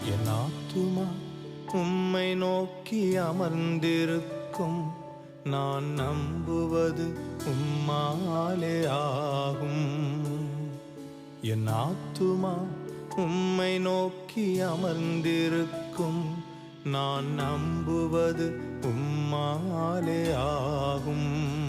என் ஆத்துமா உம்மை நோக்கி அமர்ந்திருக்கும். நான் நம்புவது உம்மாலே ஆகும். என் ஆத்துமா உம்மை நோக்கி அமர்ந்திருக்கும். நான் நம்புவது உம்மாலே ஆகும்.